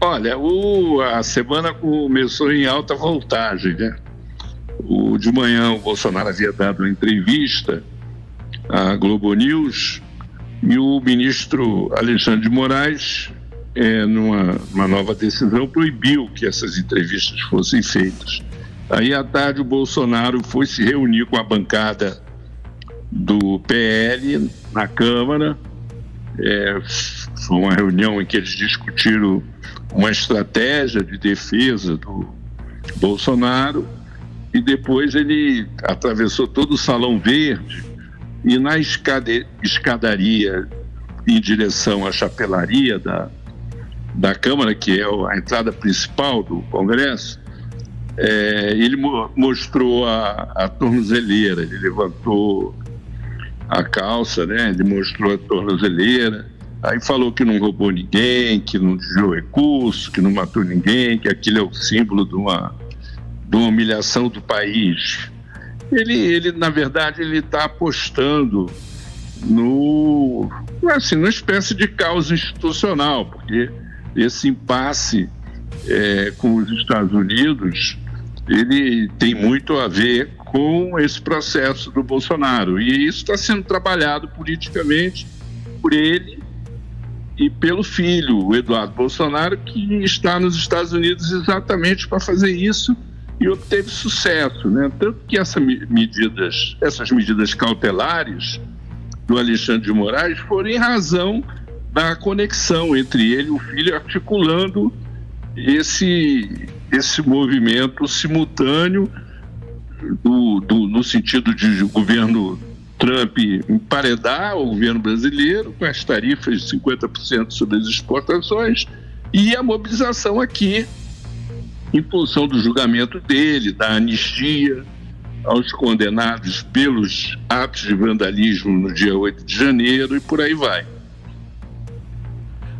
Olha, a semana começou em alta voltagem, né? De manhã o Bolsonaro havia dado uma entrevista à Globo News e o ministro Alexandre de Moraes, numa nova decisão, proibiu que essas entrevistas fossem feitas. Aí à tarde o Bolsonaro foi se reunir com a bancada do PL na Câmara. Foi uma reunião em que eles discutiram uma estratégia de defesa do Bolsonaro e depois ele atravessou todo o Salão Verde e na escadaria em direção à chapelaria da Câmara, que é a entrada principal do Congresso, ele mostrou a tornozeleira, ele levantou a calça, né? Ele mostrou a tornozeleira, aí falou que não roubou ninguém, que não desviou recurso, que não matou ninguém, que aquilo é o símbolo de uma humilhação do país. Ele na verdade, ele está apostando numa espécie de caos institucional, porque esse impasse com os Estados Unidos, ele tem muito a ver com esse processo do Bolsonaro, e isso está sendo trabalhado politicamente por ele e pelo filho, o Eduardo Bolsonaro, que está nos Estados Unidos exatamente para fazer isso e obteve sucesso, né? Tanto que essas medidas cautelares do Alexandre de Moraes foram em razão da conexão entre ele e o filho, articulando esse movimento simultâneo no sentido de o governo Trump emparedar o governo brasileiro com as tarifas de 50% sobre as exportações e a mobilização aqui em função do julgamento dele, da anistia aos condenados pelos atos de vandalismo no dia 8 de janeiro e por aí vai.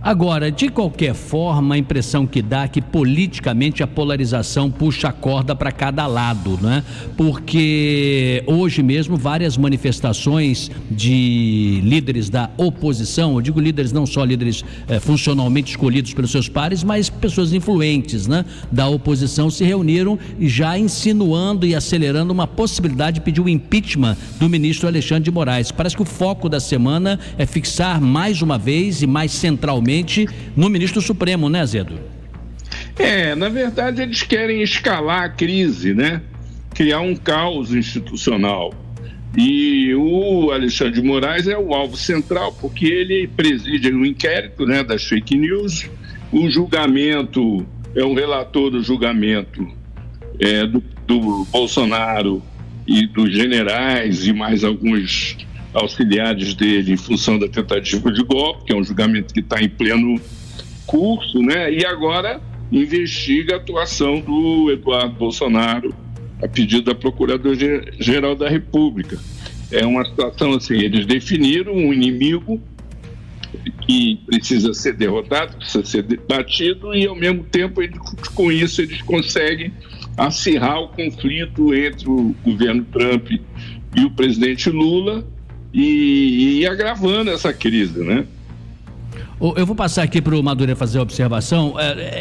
Agora, de qualquer forma, a impressão que dá é que politicamente a polarização puxa a corda para cada lado, né? Porque hoje mesmo várias manifestações de líderes da oposição, eu digo líderes, não só líderes funcionalmente escolhidos pelos seus pares, mas pessoas influentes, né, da oposição se reuniram e já insinuando e acelerando uma possibilidade de pedir o impeachment do ministro Alexandre de Moraes. Parece que o foco da semana é fixar mais uma vez e mais centralmente no ministro Supremo, né, Azedo? Na verdade eles querem escalar a crise, né? Criar um caos institucional. E o Alexandre de Moraes é o alvo central, porque ele preside o inquérito, né, das fake news, o julgamento, é o relator do julgamento do Bolsonaro e dos generais e mais alguns auxiliares dele em função da tentativa de golpe, que é um julgamento que está em pleno curso, né? E agora investiga a atuação do Eduardo Bolsonaro a pedido da Procuradora-Geral da República. É uma situação assim, eles definiram um inimigo que precisa ser derrotado, precisa ser batido e ao mesmo tempo com isso eles conseguem acirrar o conflito entre o governo Trump e o presidente Lula e agravando essa crise, né? Eu vou passar aqui para o Madureira fazer a observação.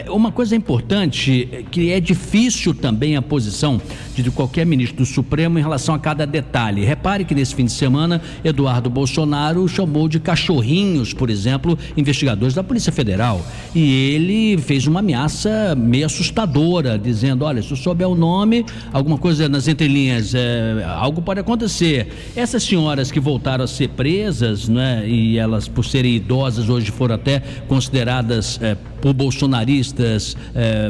Uma coisa importante, que é difícil também a posição de qualquer ministro do Supremo em relação a cada detalhe. Repare que nesse fim de semana, Eduardo Bolsonaro chamou de cachorrinhos, por exemplo, investigadores da Polícia Federal. E ele fez uma ameaça meio assustadora, dizendo, olha, se eu souber o nome, alguma coisa nas entrelinhas, algo pode acontecer. Essas senhoras que voltaram a ser presas, né, e elas, por serem idosas, hoje foram até consideradas por bolsonaristas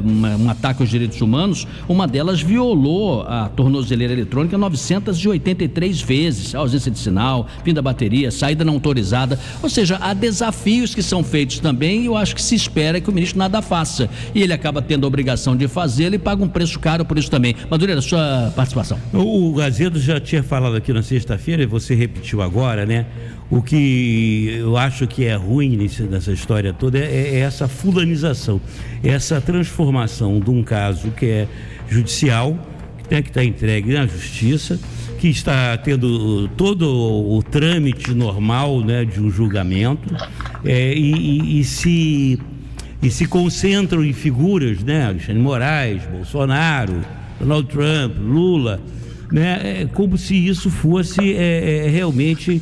um ataque aos direitos humanos. Uma delas violou a tornozeleira eletrônica 983 vezes, ausência de sinal, fim da bateria, saída não autorizada. Ou seja, há desafios que são feitos também e eu acho que se espera que o ministro nada faça. E ele acaba tendo a obrigação de fazê-lo e paga um preço caro por isso também. Madureira, sua participação. O Azedo já tinha falado aqui na sexta-feira e você repetiu agora, né? O que eu acho que é ruim nessa história toda é essa fulanização, essa transformação de um caso que é judicial, que tem que estar entregue na justiça, que está tendo todo o trâmite normal, né, de um julgamento, e se e se concentram em figuras, né? Alexandre de Moraes, Bolsonaro, Donald Trump, Lula, né? Como se isso fosse realmente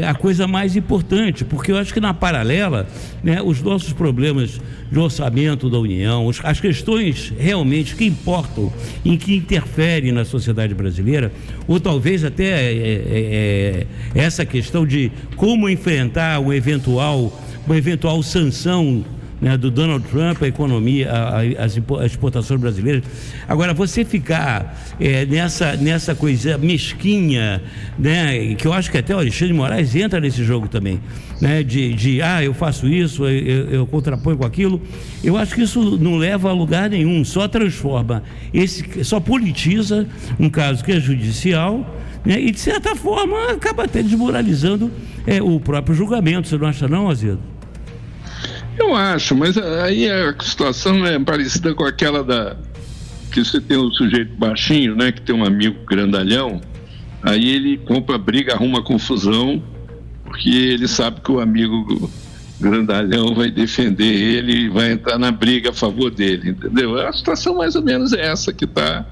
a coisa mais importante, porque eu acho que na paralela, né, os nossos problemas de orçamento da União, as questões realmente que importam e que interferem na sociedade brasileira, ou talvez até essa questão de como enfrentar uma eventual sanção, né, do Donald Trump, a economia, as exportações brasileiras. Agora, você ficar nessa coisa mesquinha, né, que eu acho que até o Alexandre de Moraes entra nesse jogo também, né, eu faço isso, eu contraponho com aquilo. Eu acho que isso não leva a lugar nenhum, só transforma, só politiza um caso que é judicial, né, e de certa forma acaba até desmoralizando o próprio julgamento. Você não acha não, Azedo? Eu acho, mas aí a situação é parecida com aquela que você tem um sujeito baixinho, né, que tem um amigo grandalhão, aí ele compra briga, arruma confusão, porque ele sabe que o amigo grandalhão vai defender ele e vai entrar na briga a favor dele, entendeu? A situação mais ou menos é essa que tá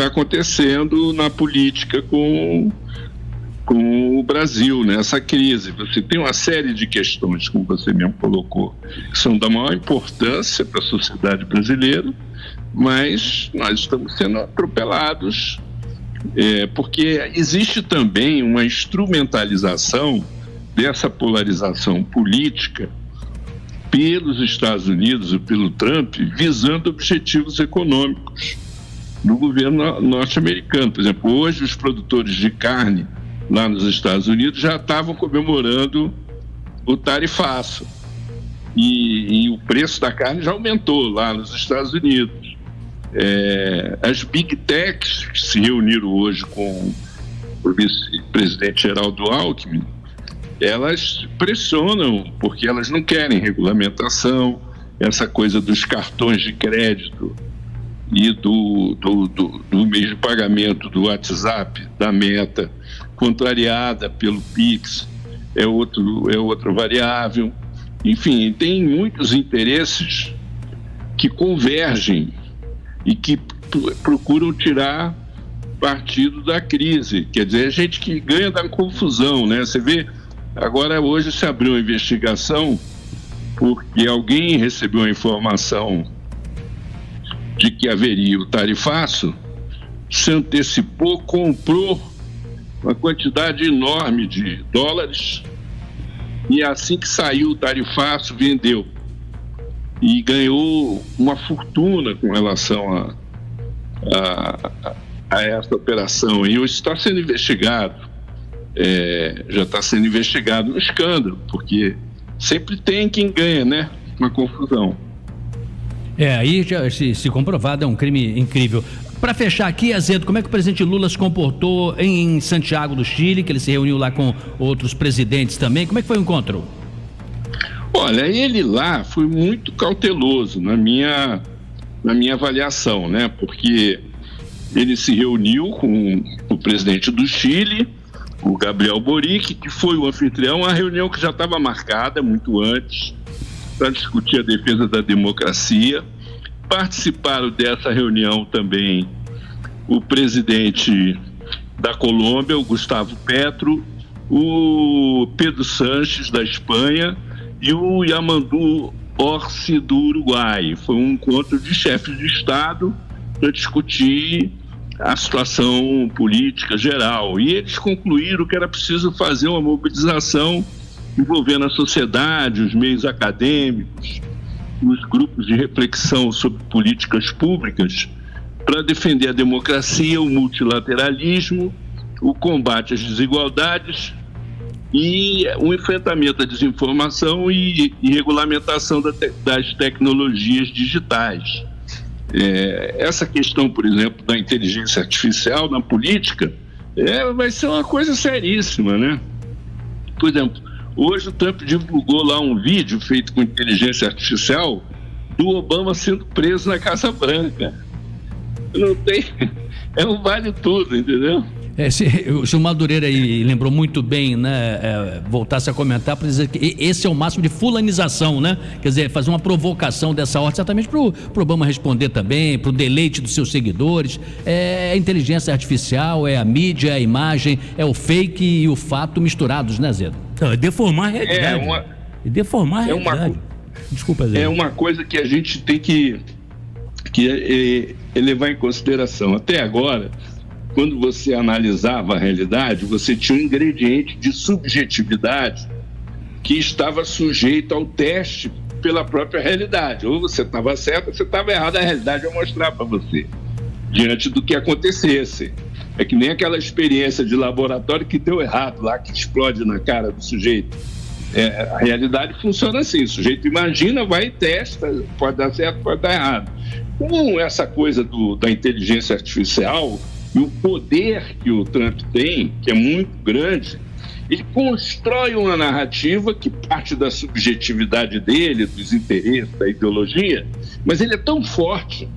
acontecendo na política com o Brasil, né? Essa crise. Você tem uma série de questões, como você mesmo colocou, que são da maior importância para a sociedade brasileira, mas nós estamos sendo atropelados, porque existe também uma instrumentalização dessa polarização política pelos Estados Unidos e pelo Trump, visando objetivos econômicos no governo norte-americano. Por exemplo, hoje os produtores de carne lá nos Estados Unidos já estavam comemorando o tarifaço e o preço da carne já aumentou lá nos Estados Unidos. As Big Techs que se reuniram hoje com o vice-presidente Geraldo Alckmin, elas pressionam porque elas não querem regulamentação, essa coisa dos cartões de crédito e do meio de pagamento do WhatsApp, da Meta, contrariada pelo Pix, é outra variável. Enfim, tem muitos interesses que convergem e que procuram tirar partido da crise. Quer dizer, é gente que ganha da confusão, né? Você vê, agora hoje se abriu uma investigação porque alguém recebeu a informação de que haveria o tarifaço, se antecipou, comprou uma quantidade enorme de dólares e assim que saiu o tarifaço, vendeu e ganhou uma fortuna com relação a essa operação. E hoje está sendo investigado, já está sendo investigado um escândalo, porque sempre tem quem ganha, né? Uma confusão. Aí já se comprovado, é um crime incrível. Para fechar aqui, Azedo, como é que o presidente Lula se comportou em Santiago do Chile, que ele se reuniu lá com outros presidentes também? Como é que foi o encontro? Olha, ele lá foi muito cauteloso na minha avaliação, né? Porque ele se reuniu com o presidente do Chile, o Gabriel Boric, que foi o anfitrião, uma reunião que já estava marcada muito antes, para discutir a defesa da democracia. Participaram dessa reunião também o presidente da Colômbia, o Gustavo Petro, o Pedro Sánchez, da Espanha, e o Yamandu Orsi, do Uruguai. Foi um encontro de chefes de Estado para discutir a situação política geral. E eles concluíram que era preciso fazer uma mobilização envolvendo a sociedade, os meios acadêmicos, os grupos de reflexão sobre políticas públicas para defender a democracia, o multilateralismo, o combate às desigualdades e o enfrentamento à desinformação e regulamentação das tecnologias digitais. Essa questão, por exemplo, da inteligência artificial na política vai ser uma coisa seríssima, né? Por exemplo, hoje o Trump divulgou lá um vídeo feito com inteligência artificial do Obama sendo preso na Casa Branca. Não tem... É um vale tudo, entendeu? Se o Madureira aí lembrou muito bem, né, voltasse a comentar para dizer que esse é o máximo de fulanização, né? Quer dizer, fazer uma provocação dessa ordem, certamente para o Obama responder também, para o deleite dos seus seguidores. É a inteligência artificial, é a mídia, é a imagem, é o fake e o fato misturados, né, Azedo? Não, é deformar a realidade. Deformar a realidade. Desculpa, Azedo. É uma coisa que a gente tem que levar em consideração. Até agora, quando você analisava a realidade, você tinha um ingrediente de subjetividade que estava sujeito ao teste pela própria realidade. Ou você estava certo ou você estava errado, a realidade ia mostrar para você, diante do que acontecesse. É que nem aquela experiência de laboratório que deu errado lá, que explode na cara do sujeito. A realidade funciona assim, o sujeito imagina, vai e testa, pode dar certo, pode dar errado. Com essa coisa da inteligência artificial e o poder que o Trump tem, que é muito grande, ele constrói uma narrativa que parte da subjetividade dele, dos interesses, da ideologia, mas ele é tão forte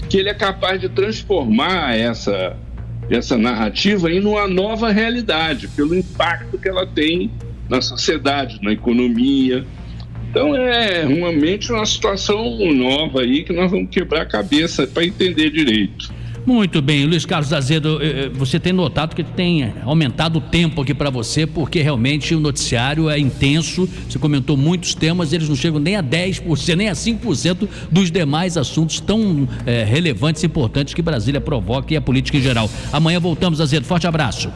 que ele é capaz de transformar essa narrativa em uma nova realidade, pelo impacto que ela tem na sociedade, na economia. Então é realmente uma situação nova aí que nós vamos quebrar a cabeça para entender direito. Muito bem, Luiz Carlos Azedo, você tem notado que tem aumentado o tempo aqui para você, porque realmente o noticiário é intenso, você comentou muitos temas, eles não chegam nem a 10%, nem a 5% dos demais assuntos tão relevantes e importantes que Brasília provoca e a política em geral. Amanhã voltamos, Azedo, forte abraço.